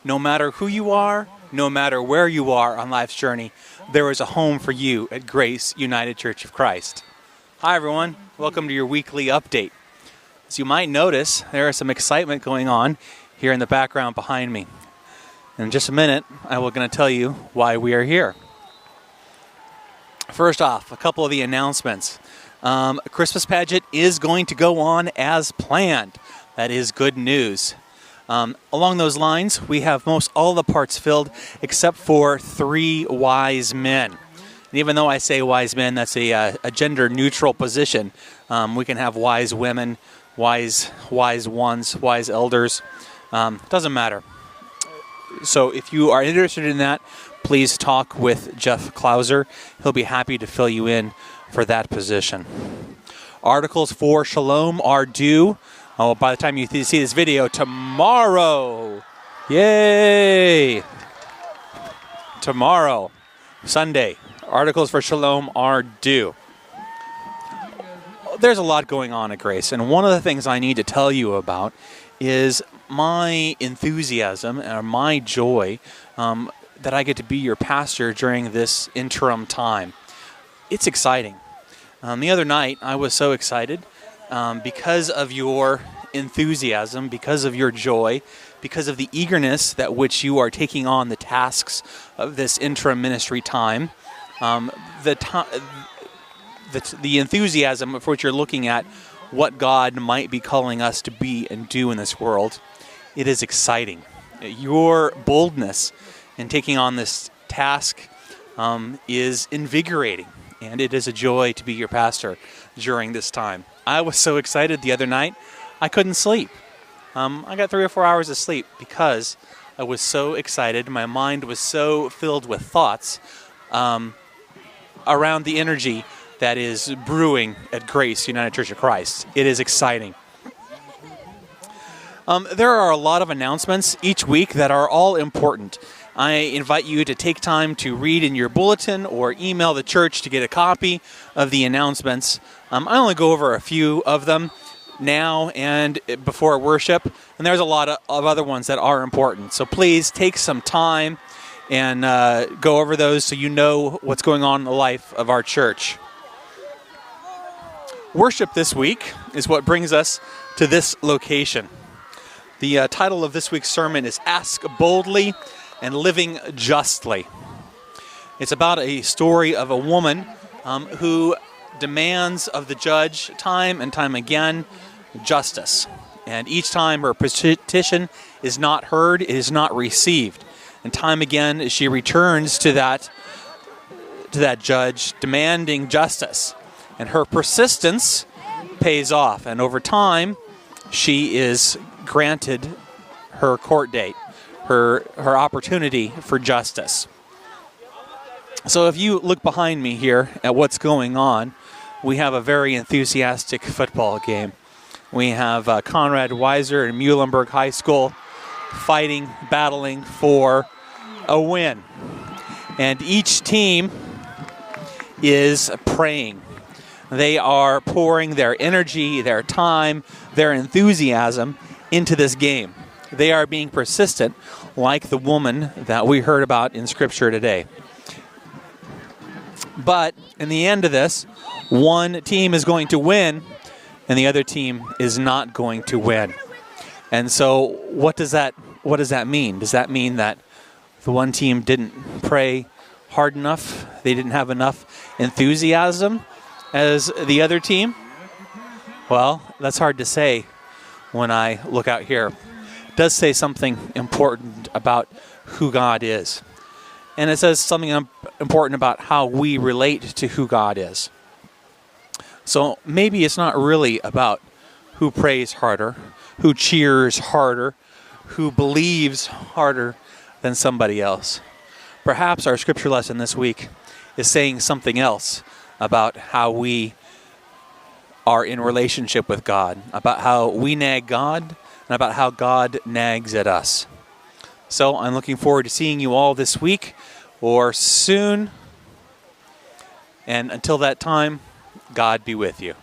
No matter who you are, no matter where you are on life's journey, there is a home for you at Grace United Church of Christ. Hi everyone, welcome to your weekly update. As you might notice, there is some excitement going on here in the background behind me. In just a minute, I will going to tell you why we are here. First off, a couple of the announcements. Christmas pageant is going to go on as planned. That is good news. Along those lines, we have most all the parts filled except for 3 wise men. And even though I say wise men, that's a gender-neutral position. We can have wise women, wise ones, wise elders. Doesn't matter. So if you are interested in that, please talk with Jeff Klauser. He'll be happy to fill you in for that position. Articles for Shalom are due. By the time you see this video, tomorrow. Yay! Tomorrow, Sunday, articles for Shalom are due. There's a lot going on at Grace, and one of the things I need to tell you about is my enthusiasm and my joy that I get to be your pastor during this interim time. It's exciting. The other night, I was so excited. Because of your enthusiasm, because of your joy, because of the eagerness that which you are taking on the tasks of this interim ministry time, the enthusiasm for which you're looking at what God might be calling us to be and do in this world, it is exciting. Your boldness in taking on this task is invigorating, and it is a joy to be your pastor during this time. I was so excited the other night, I couldn't sleep. I got 3 or 4 hours of sleep because I was so excited. My mind was so filled with thoughts around the energy that is brewing at Grace United Church of Christ. It is exciting. There are a lot of announcements each week that are all important. I invite you to take time to read in your bulletin or email the church to get a copy of the announcements. I only go over a few of them now and before worship, and there's a lot of other ones that are important. So please take some time and go over those so you know what's going on in the life of our church. Worship this week is what brings us to this location. The title of this week's sermon is Ask Boldly and Living Justly. It's about a story of a woman who demands of the judge time and time again justice. And each time her petition is not heard, it is not received. And time again she returns to that judge demanding justice. And her persistence pays off. And over time, she is granted her court date, her opportunity for justice. So if you look behind me here at what's going on, we have a very enthusiastic football game. We have Conrad Weiser and Muhlenberg High School battling for a win. And each team is praying. They are pouring their energy, their time, their enthusiasm into this game. They are being persistent, like the woman that we heard about in Scripture today. But in the end of this, one team is going to win, and the other team is not going to win. And so what does that mean? Does that mean that the one team didn't pray hard enough? They didn't have enough enthusiasm as the other team? Well, that's hard to say when I look out here. It does say something important about who God is. And it says something important about how we relate to who God is. So maybe it's not really about who prays harder, who cheers harder, who believes harder than somebody else. Perhaps our scripture lesson this week is saying something else about how we are in relationship with God, about how we nag God, and about how God nags at us. So I'm looking forward to seeing you all this week or soon. And until that time, God be with you.